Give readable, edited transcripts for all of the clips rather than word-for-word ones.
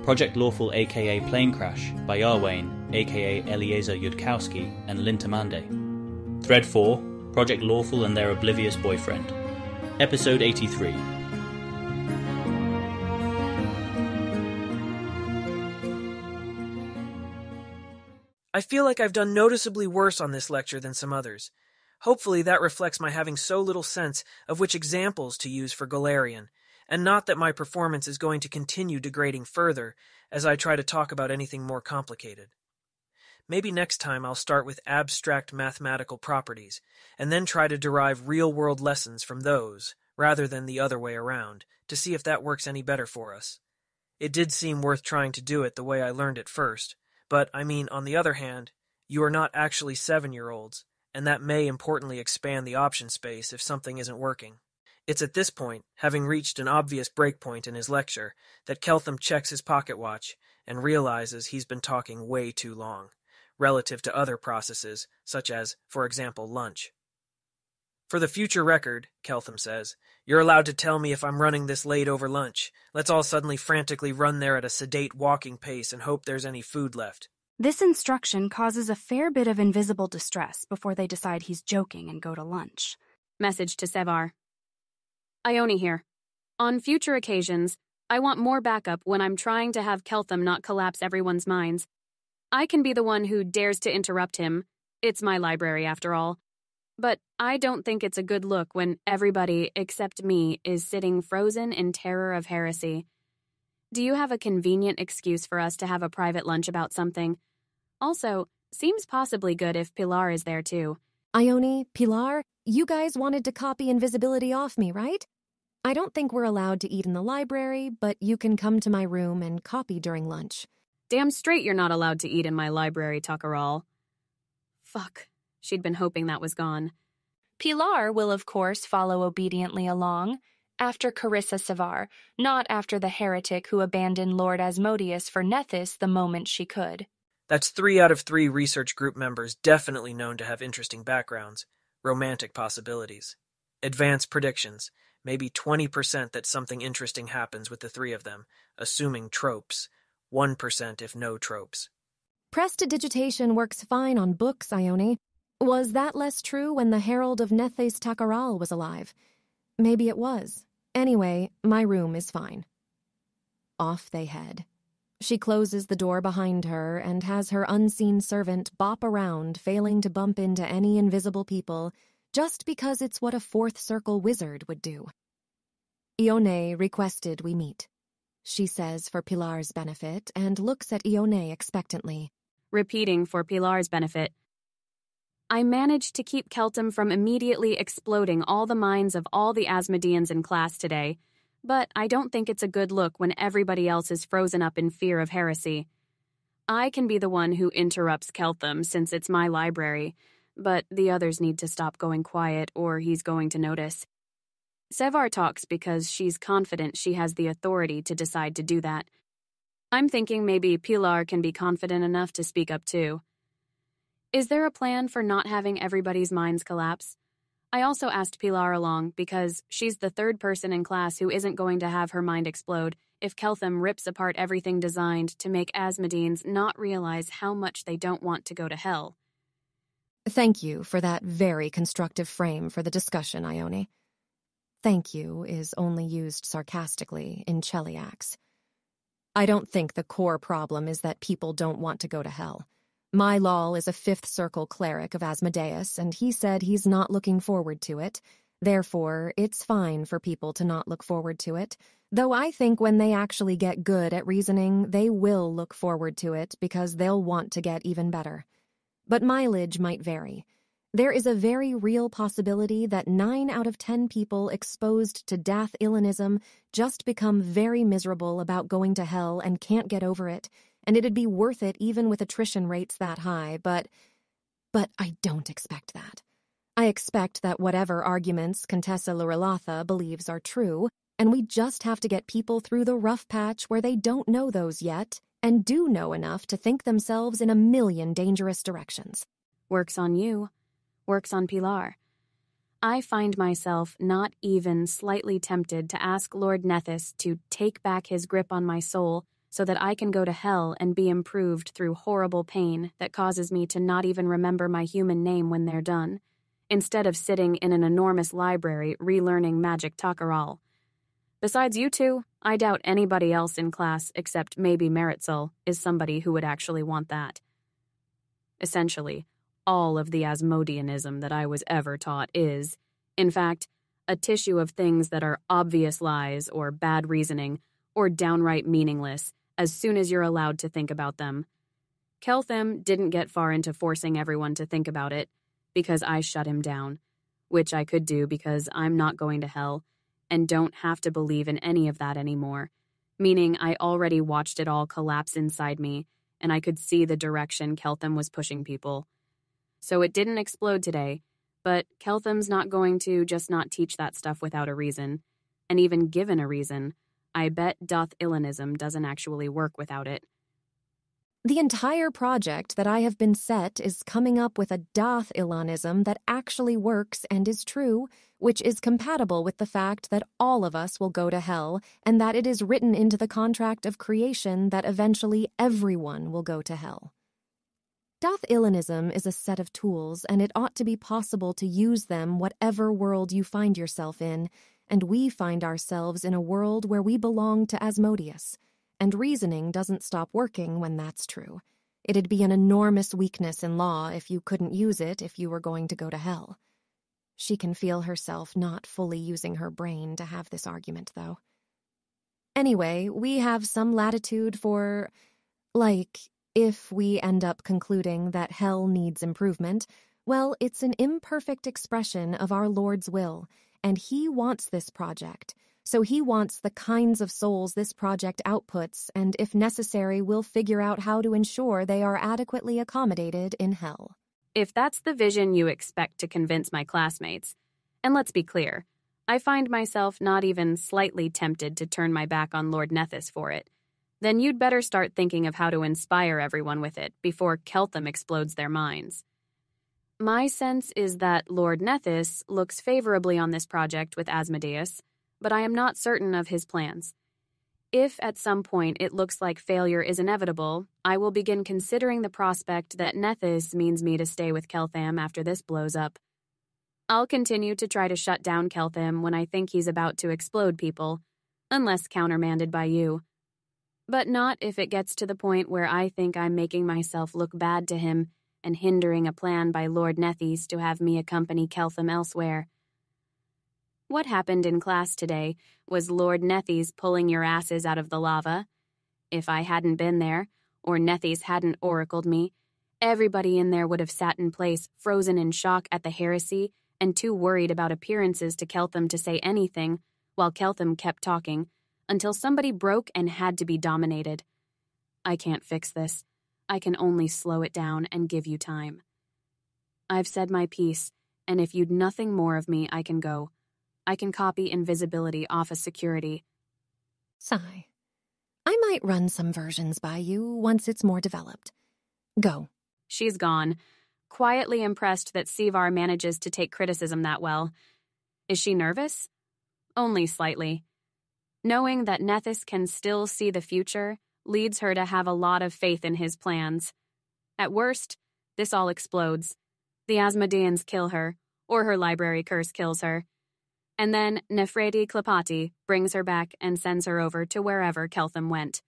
Project Lawful aka Planecrash by Yarwain aka Eliezer Yudkowsky and Lintamande. Thread 4, Project Lawful and their Oblivious boyfriend. Episode 83. I feel like I've done noticeably worse on this lecture than some others. Hopefully that reflects my having so little sense of which examples to use for Golarion, and not that my performance is going to continue degrading further as I try to talk about anything more complicated. Maybe next time I'll start with abstract mathematical properties, and then try to derive real-world lessons from those, rather than the other way around, to see if that works any better for us. It did seem worth trying to do it the way I learned it first, but, on the other hand, you are not actually 7-year-olds, and that may importantly expand the option space if something isn't working. It's at this point, having reached an obvious breakpoint in his lecture, that Keltham checks his pocket watch and realizes he's been talking way too long, relative to other processes, such as, for example, lunch. For the future record, Keltham says, you're allowed to tell me if I'm running this late over lunch. Let's all suddenly frantically run there at a sedate walking pace and hope there's any food left. This instruction causes a fair bit of invisible distress before they decide he's joking and go to lunch. Message to Sevar. Ione here. On future occasions, I want more backup when I'm trying to have Keltham not collapse everyone's minds. I can be the one who dares to interrupt him. It's my library, after all. But I don't think it's a good look when everybody except me is sitting frozen in terror of heresy. Do you have a convenient excuse for us to have a private lunch about something? Also, seems possibly good if Pilar is there too. Ione, Pilar, you guys wanted to copy invisibility off me, right? I don't think we're allowed to eat in the library, but you can come to my room and copy during lunch. Damn straight you're not allowed to eat in my library, Tuckerall. Fuck. She'd been hoping that was gone. Pilar will, of course, follow obediently along, after Carissa Sevar, not after the heretic who abandoned Lord Asmodeus for Nethys the moment she could. That's 3 out of 3 research group members definitely known to have interesting backgrounds, romantic possibilities. Advanced predictions, maybe 20% that something interesting happens with the 3 of them, assuming tropes, 1% if no tropes. Prestidigitation works fine on books, Ione. Was that less true when the Herald of Nethys Takaral was alive? Maybe it was. Anyway, my room is fine. Off they head. She closes the door behind her and has her unseen servant bop around, failing to bump into any invisible people, just because it's what a fourth circle wizard would do. Ione requested we meet. She says for Pilar's benefit and looks at Ione expectantly. Repeating for Pilar's benefit. I managed to keep Keltham from immediately exploding all the minds of all the Asmodeans in class today, but I don't think it's a good look when everybody else is frozen up in fear of heresy. I can be the one who interrupts Keltham since it's my library, but the others need to stop going quiet or he's going to notice. Sevar talks because she's confident she has the authority to decide to do that. I'm thinking maybe Pilar can be confident enough to speak up too. Is there a plan for not having everybody's minds collapse? I also asked Pilar along because she's the 3rd person in class who isn't going to have her mind explode if Keltham rips apart everything designed to make Asmodeans not realize how much they don't want to go to hell. Thank you for that very constructive frame for the discussion, Ione. Thank you is only used sarcastically in Cheliax. I don't think the core problem is that people don't want to go to hell. My Lal is a 5th circle cleric of Asmodeus, and he said he's not looking forward to it. Therefore, it's fine for people to not look forward to it, though I think when they actually get good at reasoning, they will look forward to it because they'll want to get even better. But mileage might vary. There is a very real possibility that 9 out of 10 people exposed to Dath Ilinism just become very miserable about going to hell and can't get over it, and it'd be worth it even with attrition rates that high, but I don't expect that. I expect that whatever arguments Contessa Lurelatha believes are true, and we just have to get people through the rough patch where they don't know those yet, and do know enough to think themselves in a million dangerous directions. Works on you. Works on Pilar. I find myself not even slightly tempted to ask Lord Nethys to take back his grip on my soul so that I can go to hell and be improved through horrible pain that causes me to not even remember my human name when they're done, instead of sitting in an enormous library relearning magic Takarol. Besides you two, I doubt anybody else in class except maybe Meritzel is somebody who would actually want that. Essentially, all of the Asmodeanism that I was ever taught is, in fact, a tissue of things that are obvious lies or bad reasoning or downright meaningless as soon as you're allowed to think about them. Keltham didn't get far into forcing everyone to think about it because I shut him down, which I could do because I'm not going to hell and don't have to believe in any of that anymore, meaning I already watched it all collapse inside me and I could see the direction Keltham was pushing people. So it didn't explode today, but Keltham's not going to just not teach that stuff without a reason. And even given a reason, I bet Doth-Illanism doesn't actually work without it. The entire project that I have been set is coming up with a Doth-Illanism that actually works and is true, which is compatible with the fact that all of us will go to hell and that it is written into the contract of creation that eventually everyone will go to hell. Doth-Illanism is a set of tools, and it ought to be possible to use them whatever world you find yourself in, and we find ourselves in a world where we belong to Asmodeus, and reasoning doesn't stop working when that's true. It'd be an enormous weakness in law if you couldn't use it if you were going to go to hell. She can feel herself not fully using her brain to have this argument, though. Anyway, we have some latitude for, if we end up concluding that hell needs improvement, well, it's an imperfect expression of our Lord's will, and he wants this project. So he wants the kinds of souls this project outputs, and if necessary, we'll figure out how to ensure they are adequately accommodated in hell. If that's the vision you expect to convince my classmates, and let's be clear, I find myself not even slightly tempted to turn my back on Lord Nethys for it, then you'd better start thinking of how to inspire everyone with it before Keltham explodes their minds. My sense is that Lord Nethys looks favorably on this project with Asmodeus, but I am not certain of his plans. If at some point it looks like failure is inevitable, I will begin considering the prospect that Nethys means me to stay with Keltham after this blows up. I'll continue to try to shut down Keltham when I think he's about to explode people, unless countermanded by you. But not if it gets to the point where I think I'm making myself look bad to him and hindering a plan by Lord Nethys to have me accompany Keltham elsewhere. What happened in class today was Lord Nethys pulling your asses out of the lava. If I hadn't been there, or Nethys hadn't oracled me, everybody in there would have sat in place, frozen in shock at the heresy and too worried about appearances to Keltham to say anything, while Keltham kept talking, until somebody broke and had to be dominated. I can't fix this. I can only slow it down and give you time. I've said my piece, and if you'd nothing more of me, I can go. I can copy invisibility off of security. Sigh. I might run some versions by you once it's more developed. Go. She's gone, quietly impressed that Sivar manages to take criticism that well. Is she nervous? Only slightly. Knowing that Nethys can still see the future leads her to have a lot of faith in his plans. At worst, this all explodes. The Asmodeans kill her, or her library curse kills her. And then Nefredi Klapati brings her back and sends her over to wherever Keltham went.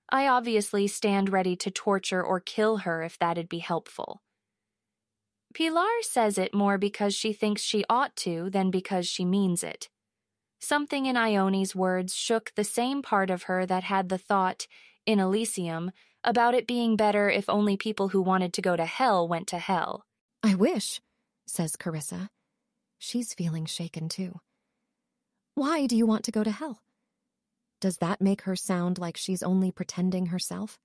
I obviously stand ready to torture or kill her if that'd be helpful. Pilar says it more because she thinks she ought to than because she means it. Something in Ione's words shook the same part of her that had the thought, in Elysium, about it being better if only people who wanted to go to hell went to hell. I wish, says Carissa. She's feeling shaken, too. Why do you want to go to hell? Does that make her sound like she's only pretending herself?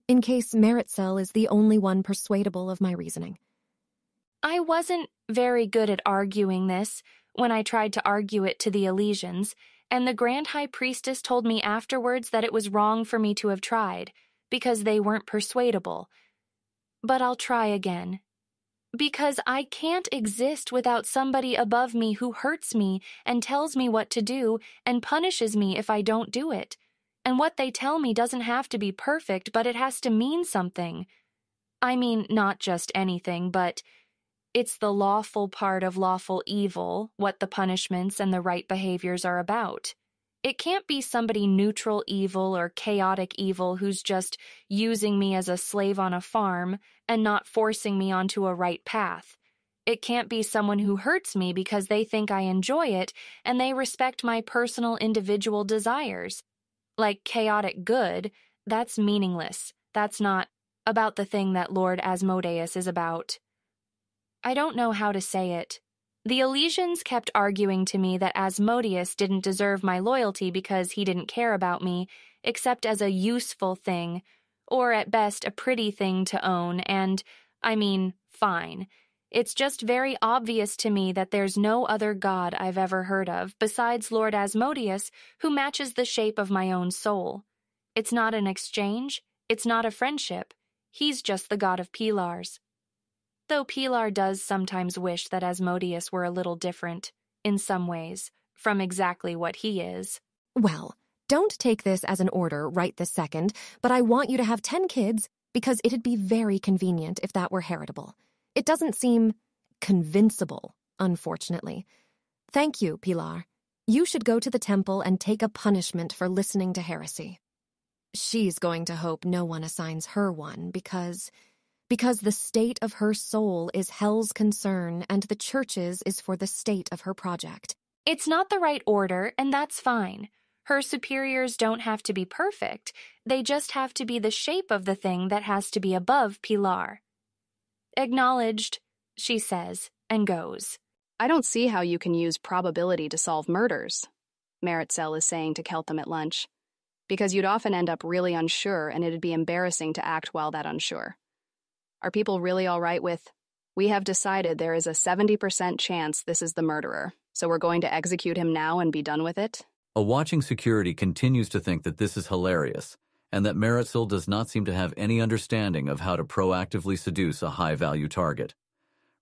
In case Meritzel is the only one persuadable of my reasoning. I wasn't very good at arguing this when I tried to argue it to the Elysians, and the Grand High Priestess told me afterwards that it was wrong for me to have tried, because they weren't persuadable. But I'll try again. Because I can't exist without somebody above me who hurts me and tells me what to do and punishes me if I don't do it. And what they tell me doesn't have to be perfect, but it has to mean something. I mean, not just anything, but it's the lawful part of lawful evil, what the punishments and the right behaviors are about. It can't be somebody neutral evil or chaotic evil who's just using me as a slave on a farm and not forcing me onto a right path. It can't be someone who hurts me because they think I enjoy it and they respect my personal individual desires. Like chaotic good, that's meaningless. That's not about the thing that Lord Asmodeus is about. I don't know how to say it. The Elysians kept arguing to me that Asmodeus didn't deserve my loyalty because he didn't care about me, except as a useful thing, or at best a pretty thing to own, and, I mean, fine. It's just very obvious to me that there's no other god I've ever heard of besides Lord Asmodeus who matches the shape of my own soul. It's not an exchange, it's not a friendship. He's just the god of Pilars. Though Pilar does sometimes wish that Asmodeus were a little different, in some ways, from exactly what he is. Well, don't take this as an order right this second, but I want you to have 10 kids because it'd be very convenient if that were heritable. It doesn't seem convincible, unfortunately. Thank you, Pilar. You should go to the temple and take a punishment for listening to heresy. She's going to hope no one assigns her one because the state of her soul is hell's concern and the church's is for the state of her project. It's not the right order, and that's fine. Her superiors don't have to be perfect. They just have to be the shape of the thing that has to be above Pilar. Acknowledged, she says, and goes. I don't see how you can use probability to solve murders, Maritzel is saying to Keltham at lunch, because you'd often end up really unsure and it'd be embarrassing to act while that unsure. Are people really all right with, we have decided there is a 70% chance this is the murderer, so we're going to execute him now and be done with it? A watching security continues to think that this is hilarious, and that Maritzel does not seem to have any understanding of how to proactively seduce a high-value target.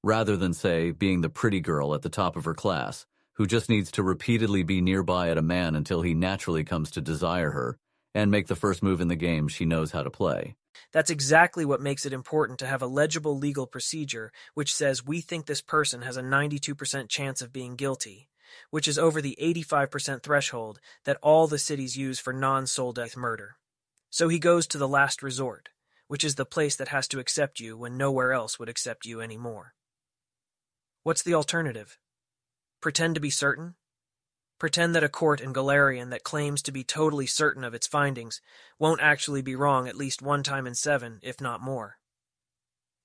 Rather than, say, being the pretty girl at the top of her class, who just needs to repeatedly be nearby at a man until he naturally comes to desire her, and make the first move in the game she knows how to play. That's exactly what makes it important to have a legible legal procedure which says we think this person has a 92% chance of being guilty, which is over the 85% threshold that all the cities use for non-soul death murder. So he goes to the last resort, which is the place that has to accept you when nowhere else would accept you anymore. What's the alternative? Pretend to be certain? Pretend that a court in Golarion that claims to be totally certain of its findings won't actually be wrong at least one time in 7, if not more.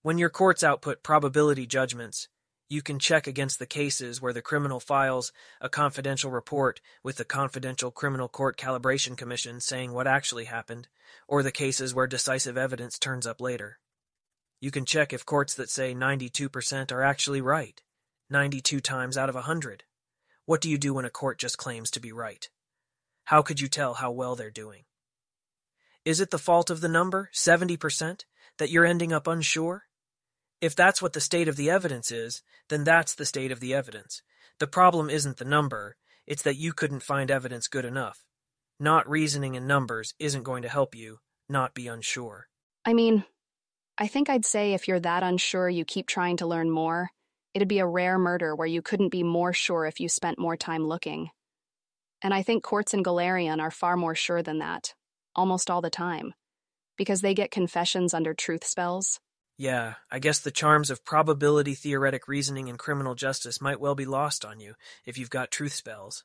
When your courts output probability judgments, you can check against the cases where the criminal files a confidential report with the Confidential Criminal Court Calibration Commission saying what actually happened, or the cases where decisive evidence turns up later. You can check if courts that say 92% are actually right, 92 times out of 100. What do you do when a court just claims to be right? How could you tell how well they're doing? Is it the fault of the number, 70%, that you're ending up unsure? If that's what the state of the evidence is, then that's the state of the evidence. The problem isn't the number, it's that you couldn't find evidence good enough. Not reasoning in numbers isn't going to help you not be unsure. I mean, I think I'd say if you're that unsure you keep trying to learn more, it'd be a rare murder where you couldn't be more sure if you spent more time looking. And I think courts in Golarion are far more sure than that, almost all the time, because they get confessions under truth spells. Yeah, I guess the charms of probability-theoretic reasoning in criminal justice might well be lost on you if you've got truth spells.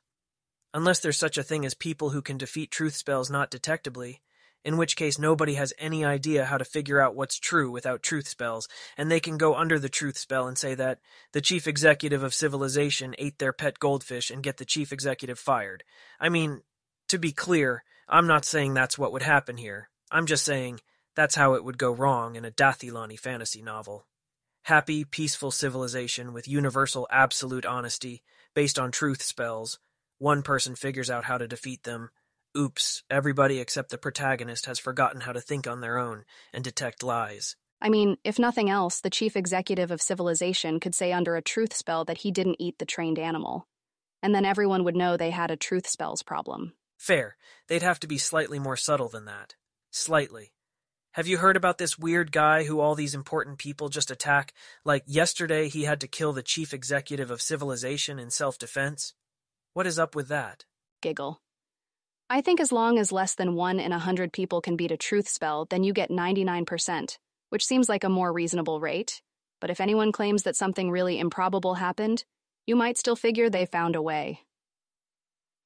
Unless there's such a thing as people who can defeat truth spells not detectably, in which case nobody has any idea how to figure out what's true without truth spells, and they can go under the truth spell and say that the chief executive of civilization ate their pet goldfish and get the chief executive fired. I mean, to be clear, I'm not saying that's what would happen here. I'm just saying that's how it would go wrong in a Dathilani fantasy novel. Happy, peaceful civilization with universal absolute honesty, based on truth spells. One person figures out how to defeat them. Oops, everybody except the protagonist has forgotten how to think on their own and detect lies. I mean, if nothing else, the chief executive of civilization could say under a truth spell that he didn't eat the trained animal. And then everyone would know they had a truth spells problem. Fair. They'd have to be slightly more subtle than that. Slightly. Have you heard about this weird guy who all these important people just attack? Like yesterday he had to kill the chief executive of civilization in self-defense? What is up with that? Giggle. I think as long as less than 1 in 100 people can beat a truth spell, then you get 99%, which seems like a more reasonable rate. But if anyone claims that something really improbable happened, you might still figure they found a way.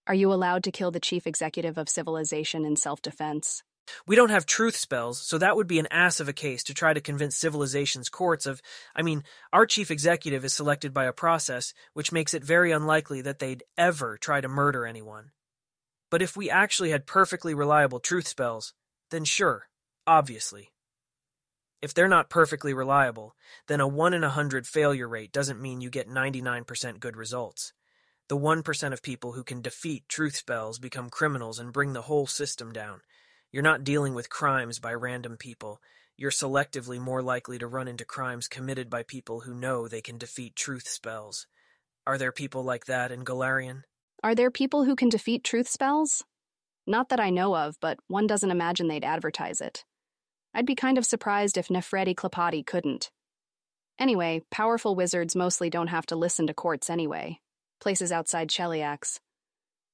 Are you allowed to kill the chief executive of civilization in self-defense? We don't have truth spells, so that would be an ass of a case to try to convince civilization's courts of... our chief executive is selected by a process which makes it very unlikely that they'd ever try to murder anyone. But if we actually had perfectly reliable truth spells, then sure, obviously. If they're not perfectly reliable, then a 1 in 100 failure rate doesn't mean you get 99% good results. The 1% of people who can defeat truth spells become criminals and bring the whole system down. You're not dealing with crimes by random people. You're selectively more likely to run into crimes committed by people who know they can defeat truth spells. Are there people like that in Golarion? Are there people who can defeat truth spells? Not that I know of, but one doesn't imagine they'd advertise it. I'd be kind of surprised if Nefredi Klapati couldn't. Anyway, powerful wizards mostly don't have to listen to courts anyway. Places outside Cheliax.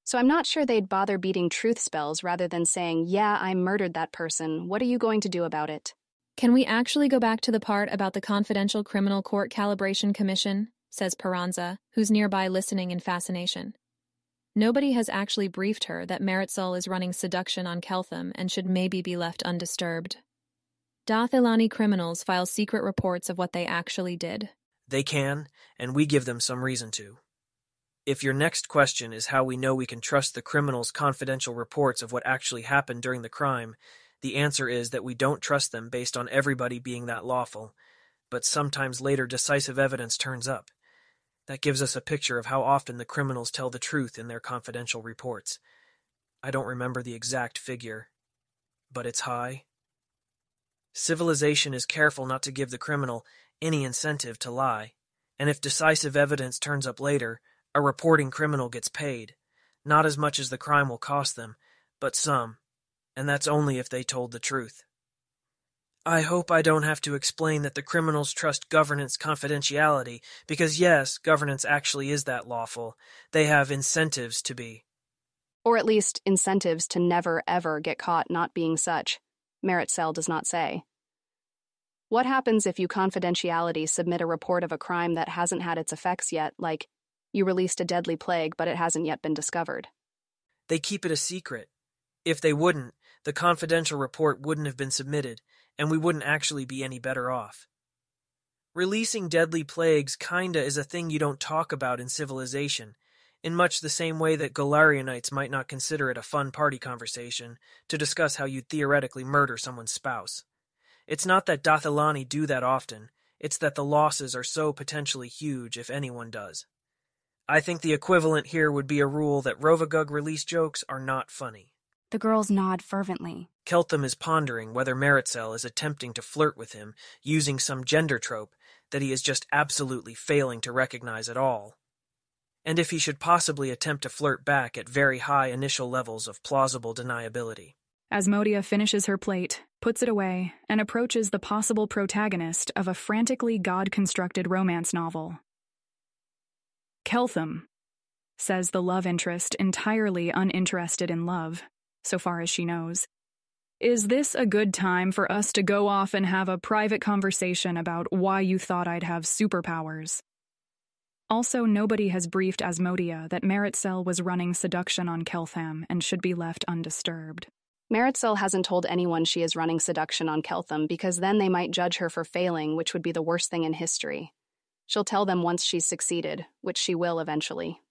So I'm not sure they'd bother beating truth spells rather than saying, yeah, I murdered that person. What are you going to do about it? Can we actually go back to the part about the Confidential Criminal Court Calibration Commission? Says Peranza, who's nearby listening in fascination. Nobody has actually briefed her that Maritzul is running seduction on Keltham and should maybe be left undisturbed. Dath Ilani criminals file secret reports of what they actually did. They can, and we give them some reason to. If your next question is how we know we can trust the criminals' confidential reports of what actually happened during the crime, the answer is that we don't trust them based on everybody being that lawful, but sometimes later decisive evidence turns up. That gives us a picture of how often the criminals tell the truth in their confidential reports. I don't remember the exact figure, but it's high. Civilization is careful not to give the criminal any incentive to lie, and if decisive evidence turns up later, a reporting criminal gets paid. Not as much as the crime will cost them, but some, and that's only if they told the truth. I hope I don't have to explain that the criminals trust governance confidentiality, because yes, governance actually is that lawful. They have incentives to be. Or at least incentives to never ever get caught not being such. Maritzul does not say. What happens if you confidentiality submit a report of a crime that hasn't had its effects yet, like you released a deadly plague but it hasn't yet been discovered? They keep it a secret. If they wouldn't, the confidential report wouldn't have been submitted, and we wouldn't actually be any better off. Releasing deadly plagues kinda is a thing you don't talk about in civilization, in much the same way that Golarionites might not consider it a fun party conversation to discuss how you'd theoretically murder someone's spouse. It's not that Dathilani do that often, it's that the losses are so potentially huge if anyone does. I think the equivalent here would be a rule that Rovagug release jokes are not funny. The girls nod fervently. Keltham is pondering whether Maritzul is attempting to flirt with him using some gender trope that he is just absolutely failing to recognize at all. And if he should possibly attempt to flirt back at very high initial levels of plausible deniability. Asmodia finishes her plate, puts it away, and approaches the possible protagonist of a frantically God-constructed romance novel. Keltham, says the love interest, entirely uninterested in love, so far as she knows. Is this a good time for us to go off and have a private conversation about why you thought I'd have superpowers? Also, nobody has briefed Asmodia that Maritzul was running seduction on Keltham and should be left undisturbed. Maritzul hasn't told anyone she is running seduction on Keltham because then they might judge her for failing, which would be the worst thing in history. She'll tell them once she's succeeded, which she will eventually.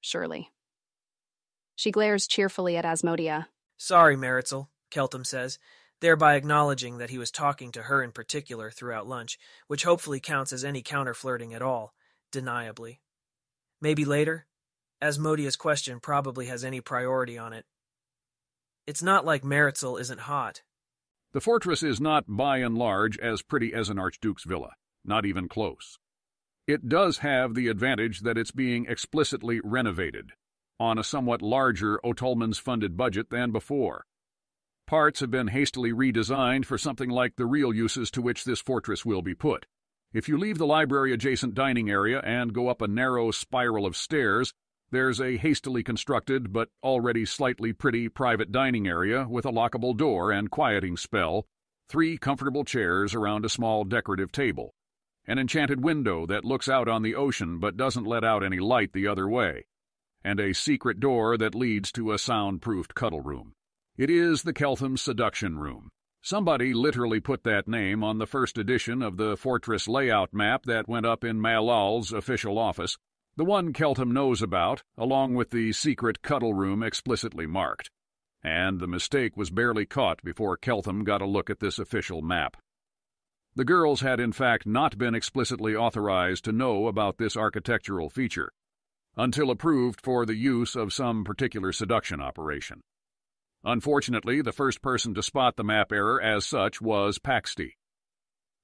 Surely. She glares cheerfully at Asmodia. Sorry, Maritzul, Keltham says, thereby acknowledging that he was talking to her in particular throughout lunch, which hopefully counts as any counter-flirting at all, deniably. Maybe later? Asmodia's question probably has any priority on it. It's not like Maritzul isn't hot. The fortress is not, by and large, as pretty as an archduke's villa. Not even close. It does have the advantage that it's being explicitly renovated. on a somewhat larger Otolmans-funded budget than before. Parts have been hastily redesigned for something like the real uses to which this fortress will be put. If you leave the library-adjacent dining area and go up a narrow spiral of stairs, there's a hastily constructed but already slightly pretty private dining area with a lockable door and quieting spell, 3 comfortable chairs around a small decorative table, an enchanted window that looks out on the ocean but doesn't let out any light the other way, and a secret door that leads to a soundproofed cuddle room. It is the Keltham Seduction Room. Somebody literally put that name on the first edition of the fortress layout map that went up in Malal's official office, the one Keltham knows about, along with the secret cuddle room explicitly marked. And the mistake was barely caught before Keltham got a look at this official map. The girls had in fact not been explicitly authorized to know about this architectural feature, until approved for the use of some particular seduction operation. Unfortunately, the first person to spot the map error as such was Paxty.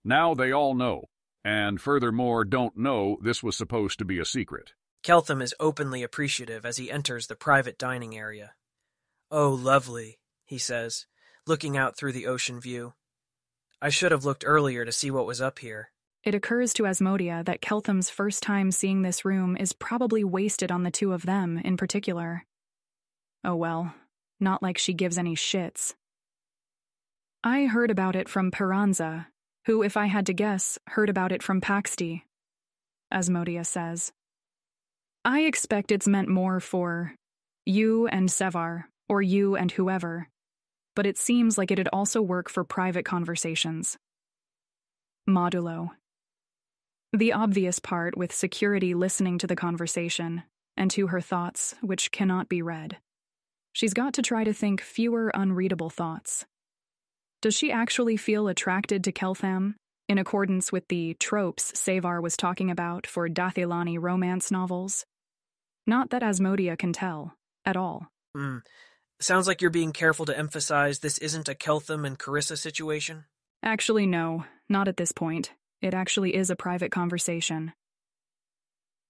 Now they all know, and furthermore don't know this was supposed to be a secret. Keltham is openly appreciative as he enters the private dining area. "Oh, lovely," he says, looking out through the ocean view. "I should have looked earlier to see what was up here." It occurs to Asmodia that Keltham's first time seeing this room is probably wasted on the two of them in particular. Oh well, not like she gives any shits. I heard about it from Peranza, who, if I had to guess, heard about it from Paxty, Asmodia says. I expect it's meant more for you and Sevar, or you and whoever, but it seems like it'd also work for private conversations. Modulo. The obvious part with security listening to the conversation, and to her thoughts, which cannot be read. She's got to try to think fewer unreadable thoughts. Does she actually feel attracted to Keltham, in accordance with the tropes Sevar was talking about for Dathilani romance novels? Not that Asmodia can tell, at all. Sounds like you're being careful to emphasize this isn't a Keltham and Carissa situation? Actually, no, not at this point. It actually is a private conversation.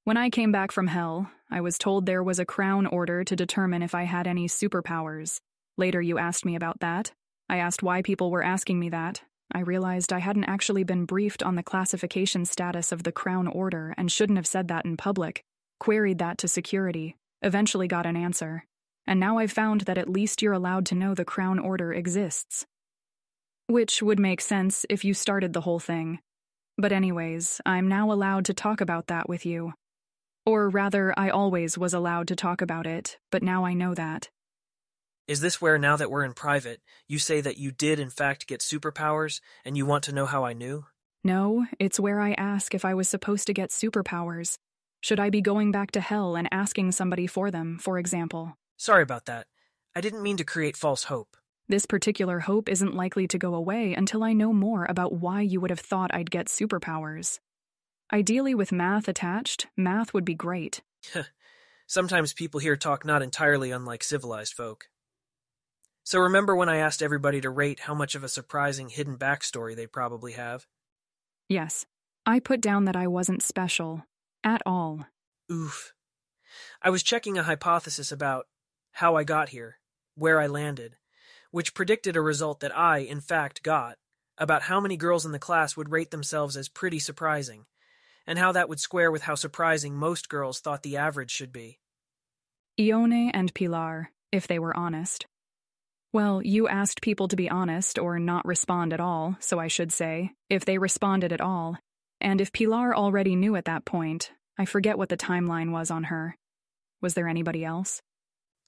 When I came back from Hell, I was told there was a crown order to determine if I had any superpowers. Later you asked me about that. I asked why people were asking me that. I realized I hadn't actually been briefed on the classification status of the crown order and shouldn't have said that in public. Queried that to security. Eventually got an answer. And now I've found that at least you're allowed to know the crown order exists. Which would make sense if you started the whole thing. But anyways, I'm now allowed to talk about that with you. Or rather, I always was allowed to talk about it, but now I know that. Is this where, now that we're in private, you say that you did in fact get superpowers, and you want to know how I knew? No, it's where I ask if I was supposed to get superpowers. Should I be going back to Hell and asking somebody for them, for example? Sorry about that. I didn't mean to create false hope. This particular hope isn't likely to go away until I know more about why you would have thought I'd get superpowers. Ideally with math attached, math would be great. Sometimes people here talk not entirely unlike civilized folk. So remember when I asked everybody to rate how much of a surprising hidden backstory they probably have? Yes. I put down that I wasn't special. At all. Oof. I was checking a hypothesis about how I got here, where I landed, which predicted a result that I, in fact, got, about how many girls in the class would rate themselves as pretty surprising, and how that would square with how surprising most girls thought the average should be. Ione and Pilar, if they were honest. Well, you asked people to be honest or not respond at all, so I should say, if they responded at all. And if Pilar already knew at that point, I forget what the timeline was on her. Was there anybody else?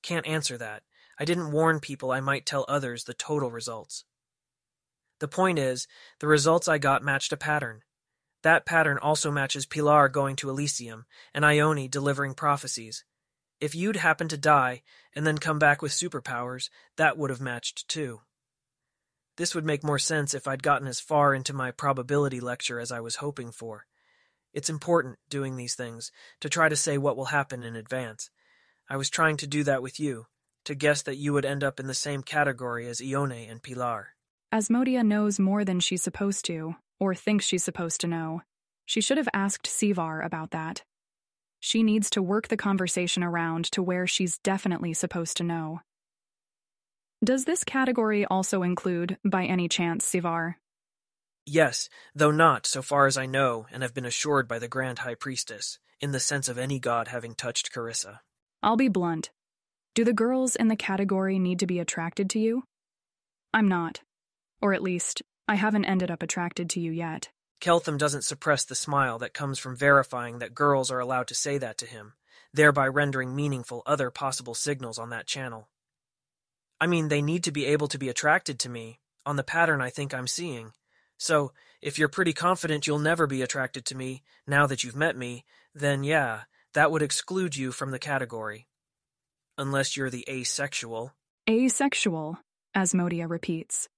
Can't answer that. I didn't warn people I might tell others the total results. The point is, the results I got matched a pattern. That pattern also matches Pilar going to Elysium and Ione delivering prophecies. If you'd happened to die and then come back with superpowers, that would have matched too. This would make more sense if I'd gotten as far into my probability lecture as I was hoping for. It's important, doing these things, to try to say what will happen in advance. I was trying to do that with you, to guess that you would end up in the same category as Ione and Pilar. Asmodia knows more than she's supposed to, or thinks she's supposed to know. She should have asked Sevar about that. She needs to work the conversation around to where she's definitely supposed to know. Does this category also include, by any chance, Sivar? Yes, though not, so far as I know, and have been assured by the Grand High Priestess, in the sense of any god having touched Carissa. I'll be blunt. Do the girls in the category need to be attracted to you? I'm not. Or at least, I haven't ended up attracted to you yet. Keltham doesn't suppress the smile that comes from verifying that girls are allowed to say that to him, thereby rendering meaningful other possible signals on that channel. I mean, they need to be able to be attracted to me, on the pattern I think I'm seeing. So, if you're pretty confident you'll never be attracted to me, now that you've met me, then yeah, that would exclude you from the category. Unless you're the asexual. Asexual, Asmodia repeats.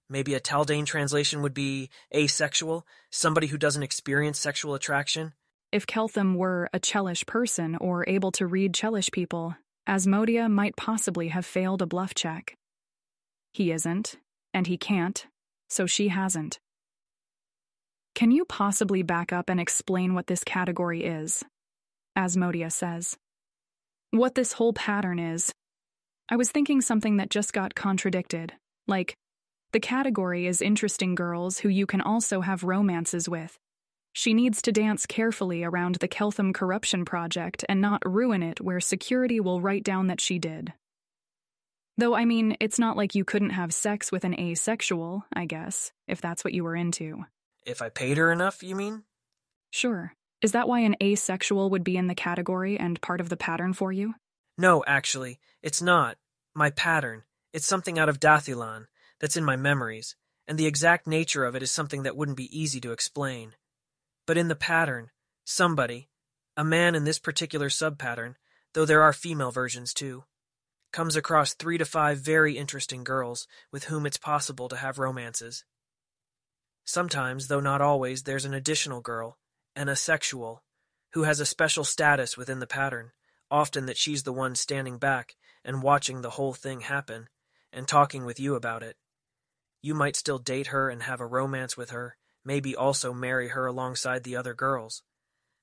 Maybe a Taldane translation would be asexual, somebody who doesn't experience sexual attraction. If Keltham were a Chelish person or able to read Chelish people, Asmodia might possibly have failed a bluff check. He isn't, and he can't, so she hasn't. Can you possibly back up and explain what this category is? Asmodia says. What this whole pattern is. I was thinking something that just got contradicted, like, the category is interesting girls who you can also have romances with. She needs to dance carefully around the Keltham corruption project and not ruin it where security will write down that she did. Though, I mean, it's not like you couldn't have sex with an asexual, I guess, if that's what you were into. If I paid her enough, you mean? Sure. Is that why an asexual would be in the category and part of the pattern for you? No, actually, it's not. My pattern. It's something out of Dathilan that's in my memories, and the exact nature of it is something that wouldn't be easy to explain. But in the pattern, somebody, a man in this particular sub-pattern, though there are female versions too, comes across 3 to 5 very interesting girls with whom it's possible to have romances. Sometimes, though not always, there's an additional girl, an asexual, who has a special status within the pattern, often that she's the one standing back and watching the whole thing happen, and talking with you about it. You might still date her and have a romance with her, maybe also marry her alongside the other girls.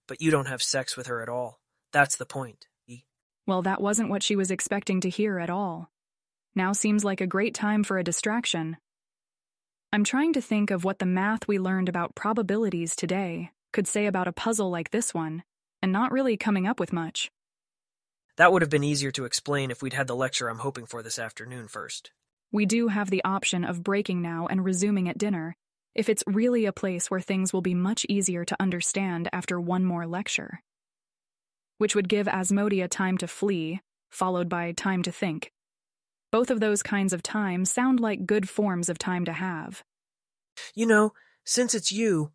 But you don't have sex with her at all. That's the point. Well, that wasn't what she was expecting to hear at all. Now seems like a great time for a distraction. I'm trying to think of what the math we learned about probabilities today could say about a puzzle like this one, and not really coming up with much. That would have been easier to explain if we'd had the lecture I'm hoping for this afternoon first. We do have the option of breaking now and resuming at dinner, if it's really a place where things will be much easier to understand after one more lecture. Which would give Asmodia time to flee, followed by time to think. Both of those kinds of time sound like good forms of time to have. You know, since it's you,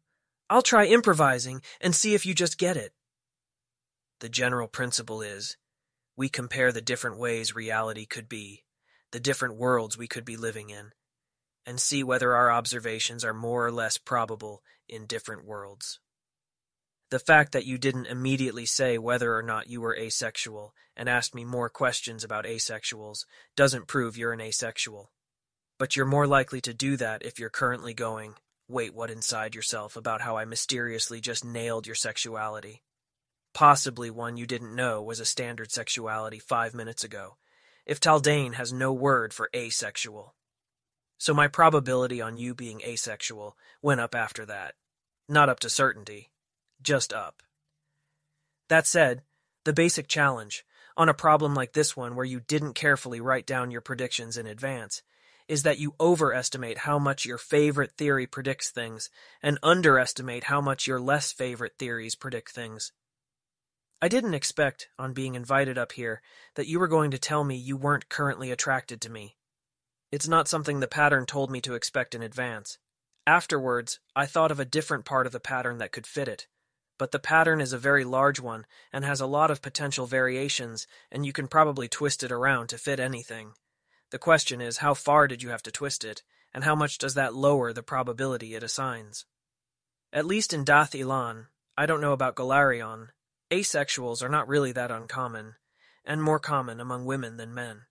I'll try improvising and see if you just get it. The general principle is, we compare the different ways reality could be, the different worlds we could be living in, and see whether our observations are more or less probable in different worlds. The fact that you didn't immediately say whether or not you were asexual and asked me more questions about asexuals doesn't prove you're an asexual. But you're more likely to do that if you're currently going, wait, what inside yourself about how I mysteriously just nailed your sexuality. Possibly one you didn't know was a standard sexuality 5 minutes ago, if Taldane has no word for asexual. So my probability on you being asexual went up after that. Not up to certainty. Just up. That said, the basic challenge, on a problem like this one where you didn't carefully write down your predictions in advance, is that you overestimate how much your favorite theory predicts things and underestimate how much your less favorite theories predict things. I didn't expect, on being invited up here, that you were going to tell me you weren't currently attracted to me. It's not something the pattern told me to expect in advance. Afterwards, I thought of a different part of the pattern that could fit it. But the pattern is a very large one and has a lot of potential variations, and you can probably twist it around to fit anything. The question is, how far did you have to twist it, and how much does that lower the probability it assigns? At least in Dath Ilan, I don't know about Golarion, asexuals are not really that uncommon, and more common among women than men.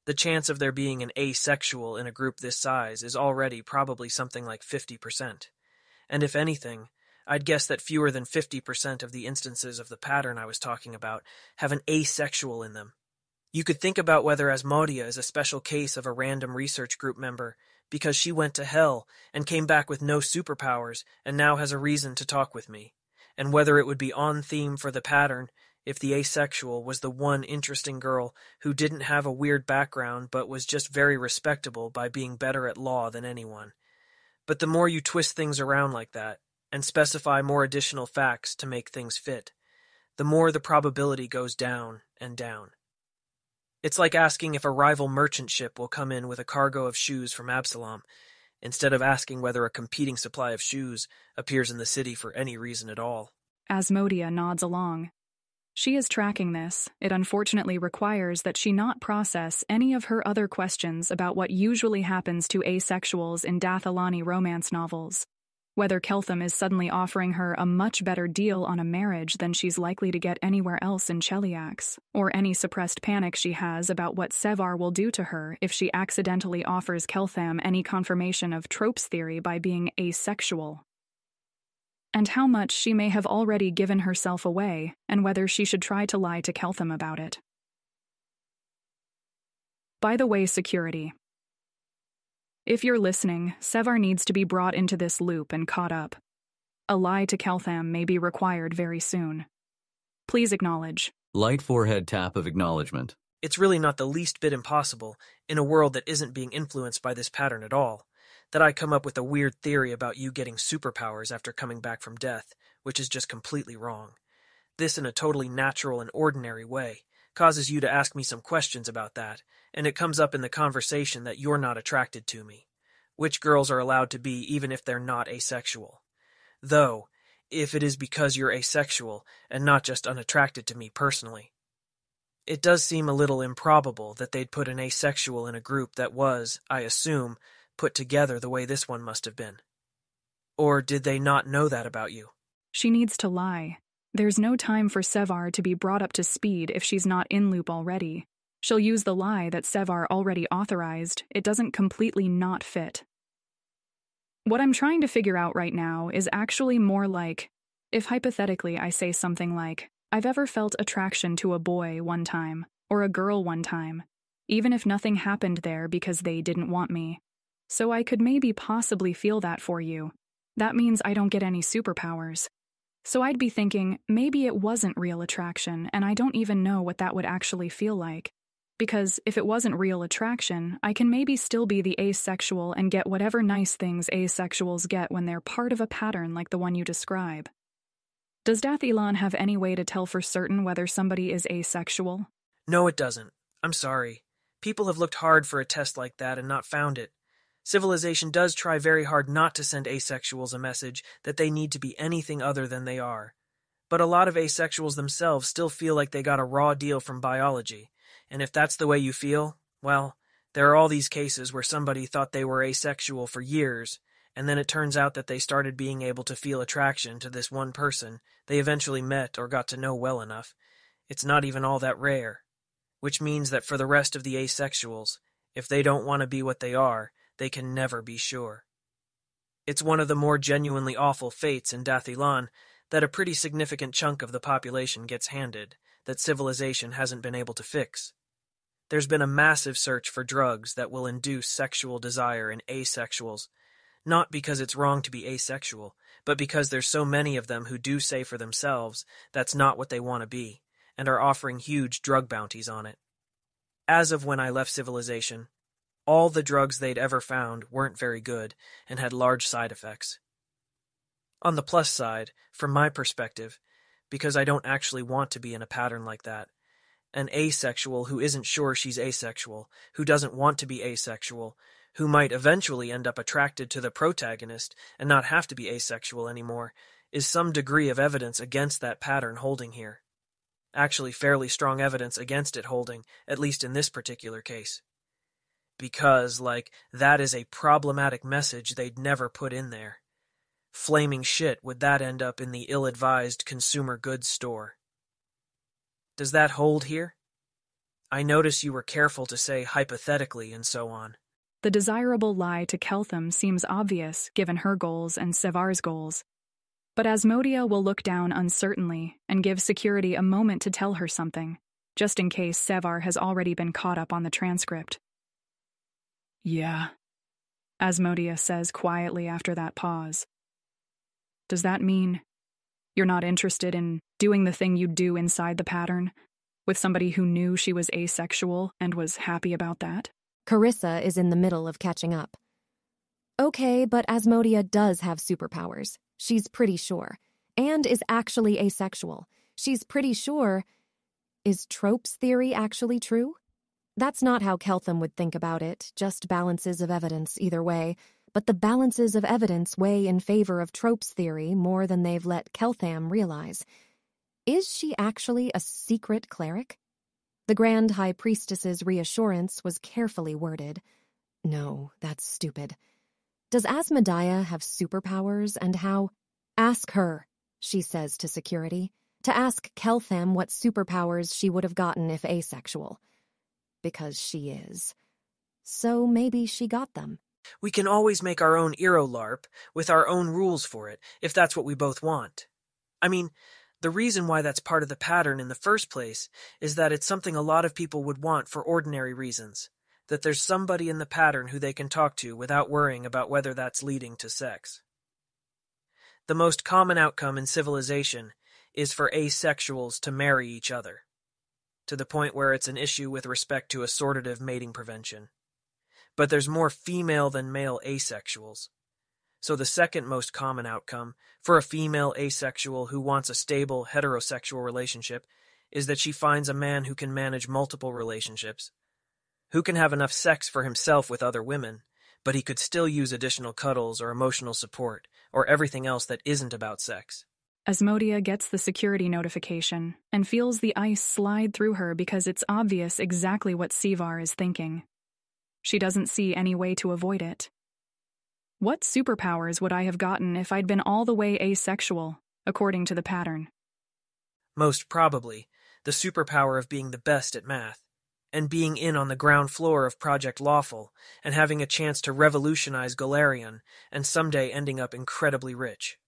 The chance of there being an asexual in a group this size is already probably something like 50%, and if anything, I'd guess that fewer than 50% of the instances of the pattern I was talking about have an asexual in them. You could think about whether Asmodia is a special case of a random research group member because she went to hell and came back with no superpowers and now has a reason to talk with me, and whether it would be on theme for the pattern if the asexual was the one interesting girl who didn't have a weird background but was just very respectable by being better at law than anyone. But the more you twist things around like that, and specify more additional facts to make things fit, the more the probability goes down and down. It's like asking if a rival merchant ship will come in with a cargo of shoes from Absalom, instead of asking whether a competing supply of shoes appears in the city for any reason at all. Asmodia nods along. She is tracking this. It unfortunately requires that she not process any of her other questions about what usually happens to asexuals in Dathilani romance novels. Whether Keltham is suddenly offering her a much better deal on a marriage than she's likely to get anywhere else in Cheliax, or any suppressed panic she has about what Sevar will do to her if she accidentally offers Keltham any confirmation of Trope's theory by being asexual. And how much she may have already given herself away, and whether she should try to lie to Keltham about it. By the way, security. If you're listening, Sevar needs to be brought into this loop and caught up. A lie to Keltham may be required very soon. Please acknowledge. Light forehead tap of acknowledgement. It's really not the least bit impossible, in a world that isn't being influenced by this pattern at all, that I come up with a weird theory about you getting superpowers after coming back from death, which is just completely wrong. This, in a totally natural and ordinary way, causes you to ask me some questions about that, and it comes up in the conversation that you're not attracted to me, which girls are allowed to be even if they're not asexual. Though, if it is because you're asexual and not just unattracted to me personally. It does seem a little improbable that they'd put an asexual in a group that was, I assume, put together the way this one must have been. Or did they not know that about you? She needs to lie. There's no time for Sevar to be brought up to speed if she's not in loop already. She'll use the lie that Sevar already authorized. It doesn't completely not fit. What I'm trying to figure out right now is actually more like, if hypothetically I say something like, I've ever felt attraction to a boy one time, or a girl one time, even if nothing happened there because they didn't want me. So I could maybe possibly feel that for you. That means I don't get any superpowers. So I'd be thinking, maybe it wasn't real attraction, and I don't even know what that would actually feel like. Because if it wasn't real attraction, I can maybe still be the asexual and get whatever nice things asexuals get when they're part of a pattern like the one you describe. Does Dathilan have any way to tell for certain whether somebody is asexual? No, it doesn't. I'm sorry. People have looked hard for a test like that and not found it. Civilization does try very hard not to send asexuals a message that they need to be anything other than they are. But a lot of asexuals themselves still feel like they got a raw deal from biology. And if that's the way you feel, well, there are all these cases where somebody thought they were asexual for years, and then it turns out that they started being able to feel attraction to this one person they eventually met or got to know well enough. It's not even all that rare. Which means that for the rest of the asexuals, if they don't want to be what they are, they can never be sure. It's one of the more genuinely awful fates in Dathilan that a pretty significant chunk of the population gets handed that civilization hasn't been able to fix. There's been a massive search for drugs that will induce sexual desire in asexuals, not because it's wrong to be asexual, but because there's so many of them who do say for themselves that's not what they want to be, and are offering huge drug bounties on it. As of when I left civilization, all the drugs they'd ever found weren't very good and had large side effects. On the plus side, from my perspective, because I don't actually want to be in a pattern like that, an asexual who isn't sure she's asexual, who doesn't want to be asexual, who might eventually end up attracted to the protagonist and not have to be asexual anymore, is some degree of evidence against that pattern holding here. Actually, fairly strong evidence against it holding, at least in this particular case. Because, that is a problematic message they'd never put in there. Flaming shit would that end up in the ill-advised consumer goods store. Does that hold here? I notice you were careful to say hypothetically and so on. The desirable lie to Keltham seems obvious, given her goals and Sevar's goals. But Asmodia will look down uncertainly and give security a moment to tell her something, just in case Sevar has already been caught up on the transcript. Yeah, Asmodia says quietly after that pause. Does that mean you're not interested in doing the thing you'd do inside the pattern, with somebody who knew she was asexual and was happy about that? Carissa is in the middle of catching up. Okay, but Asmodia does have superpowers. She's pretty sure. And is actually asexual. She's pretty sure. Is Trope's theory actually true? That's not how Keltham would think about it, just balances of evidence either way. But the balances of evidence weigh in favor of Trope's theory more than they've let Keltham realize. Is she actually a secret cleric? The Grand High Priestess's reassurance was carefully worded. No, that's stupid. Does Asmodia have superpowers and how? Ask her, she says to security, to ask Keltham what superpowers she would have gotten if asexual. Because she is. So maybe she got them. We can always make our own Eero-LARP with our own rules for it, if that's what we both want. I mean, the reason why that's part of the pattern in the first place is that it's something a lot of people would want for ordinary reasons. That there's somebody in the pattern who they can talk to without worrying about whether that's leading to sex. The most common outcome in civilization is for asexuals to marry each other, to the point where it's an issue with respect to assortative mating prevention. But there's more female than male asexuals. So the second most common outcome for a female asexual who wants a stable heterosexual relationship is that she finds a man who can manage multiple relationships, who can have enough sex for himself with other women, but he could still use additional cuddles or emotional support or everything else that isn't about sex. Asmodia gets the security notification and feels the ice slide through her because it's obvious exactly what Sevar is thinking. She doesn't see any way to avoid it. What superpowers would I have gotten if I'd been all the way asexual, according to the pattern? Most probably, the superpower of being the best at math, and being in on the ground floor of Project Lawful, and having a chance to revolutionize Golarion, and someday ending up incredibly rich.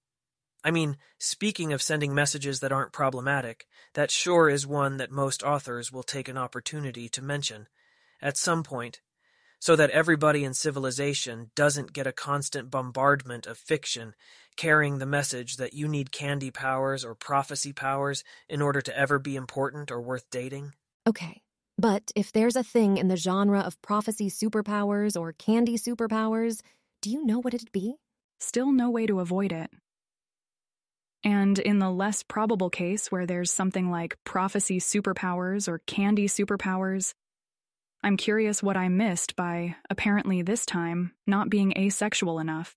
I mean, speaking of sending messages that aren't problematic, that sure is one that most authors will take an opportunity to mention, at some point, so that everybody in civilization doesn't get a constant bombardment of fiction carrying the message that you need candy powers or prophecy powers in order to ever be important or worth dating. Okay, but if there's a thing in the genre of prophecy superpowers or candy superpowers, do you know what it'd be? Still no way to avoid it. And in the less probable case where there's something like prophecy superpowers or candy superpowers, I'm curious what I missed by, apparently this time, not being asexual enough.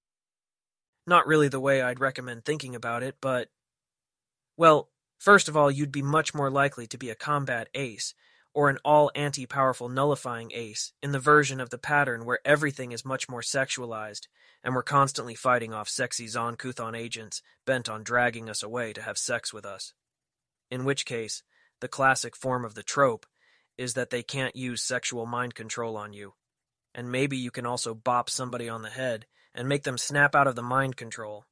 Not really the way I'd recommend thinking about it, but... Well, first of all, you'd be much more likely to be a combat ace, or an all-anti-powerful nullifying ace, in the version of the pattern where everything is much more sexualized, and we're constantly fighting off sexy Zon-Kuthon agents bent on dragging us away to have sex with us. In which case, the classic form of the trope is that they can't use sexual mind control on you. And maybe you can also bop somebody on the head and make them snap out of the mind control.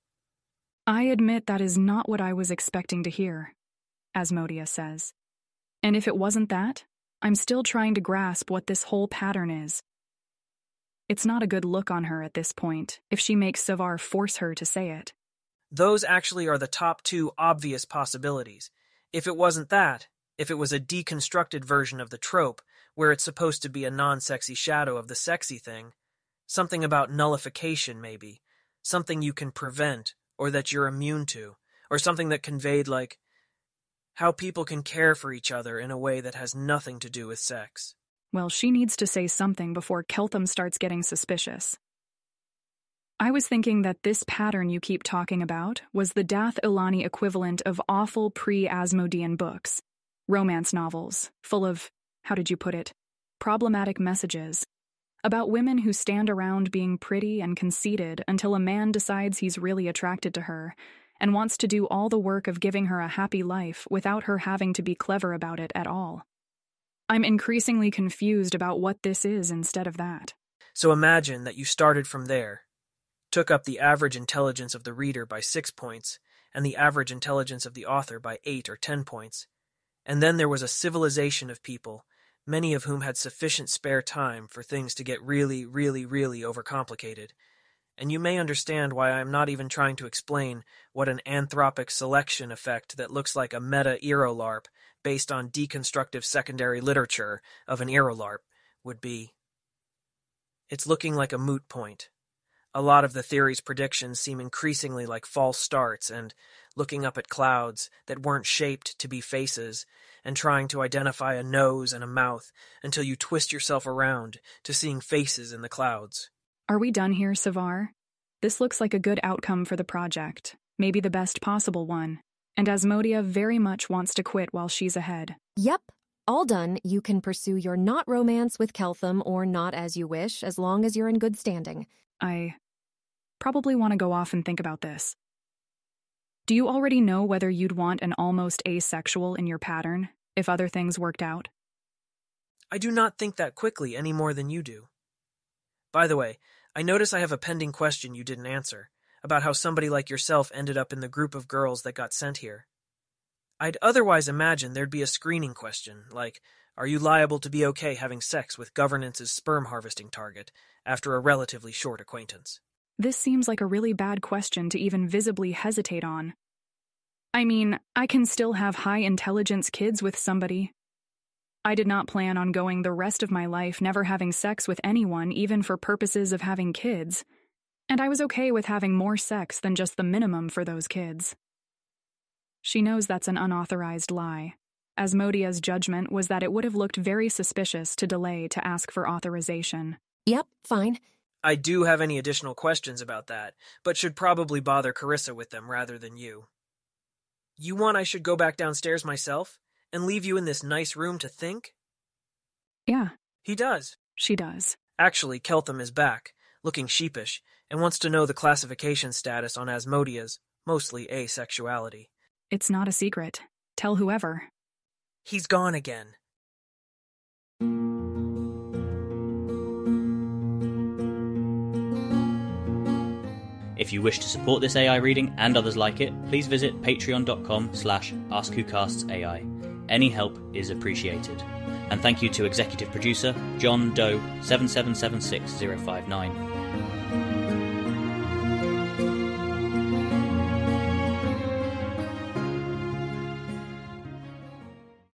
I admit that is not what I was expecting to hear, Asmodia says. And if it wasn't that, I'm still trying to grasp what this whole pattern is. It's not a good look on her at this point, if she makes Sevar force her to say it. Those actually are the top two obvious possibilities. If it wasn't that, if it was a deconstructed version of the trope, where it's supposed to be a non-sexy shadow of the sexy thing, something about nullification maybe, something you can prevent, or that you're immune to, or something that conveyed like, how people can care for each other in a way that has nothing to do with sex. Well, she needs to say something before Keltham starts getting suspicious. I was thinking that this pattern you keep talking about was the Dath Ilani equivalent of awful pre-Asmodean books. Romance novels, full of, how did you put it, problematic messages, about women who stand around being pretty and conceited until a man decides he's really attracted to her and wants to do all the work of giving her a happy life without her having to be clever about it at all. I'm increasingly confused about what this is instead of that. So imagine that you started from there, took up the average intelligence of the reader by 6 points, and the average intelligence of the author by 8 or 10 points. And then there was a civilization of people, many of whom had sufficient spare time for things to get really, really, really overcomplicated. And you may understand why I am not even trying to explain what an anthropic selection effect that looks like a meta-Erolarp based on deconstructive secondary literature of an Erolarp would be. It's looking like a moot point. A lot of the theory's predictions seem increasingly like false starts and looking up at clouds that weren't shaped to be faces and trying to identify a nose and a mouth until you twist yourself around to seeing faces in the clouds. Are we done here, Savar? This looks like a good outcome for the project, maybe the best possible one, and Asmodia very much wants to quit while she's ahead. Yep, all done. You can pursue your not romance with Keltham or not as you wish, as long as you're in good standing. I probably want to go off and think about this. Do you already know whether you'd want an almost asexual in your pattern, if other things worked out? I do not think that quickly any more than you do. By the way, I notice I have a pending question you didn't answer, about how somebody like yourself ended up in the group of girls that got sent here. I'd otherwise imagine there'd be a screening question, like, are you liable to be okay having sex with governance's sperm harvesting target after a relatively short acquaintance? This seems like a really bad question to even visibly hesitate on. I mean, I can still have high-intelligence kids with somebody. I did not plan on going the rest of my life never having sex with anyone, even for purposes of having kids, and I was okay with having more sex than just the minimum for those kids. She knows that's an unauthorized lie. Asmodia's judgment was that it would have looked very suspicious to delay to ask for authorization. Yep, fine. I do have any additional questions about that, but should probably bother Carissa with them rather than you. You want I should go back downstairs myself? And leave you in this nice room to think? Yeah. He does. She does. Actually, Keltham is back, looking sheepish, and wants to know the classification status on Asmodia's, mostly asexuality. It's not a secret. Tell whoever. He's gone again. If you wish to support this AI reading and others like it, please visit patreon.com/AskWhoCastsAI. Any help is appreciated. And thank you to executive producer John Doe 7776059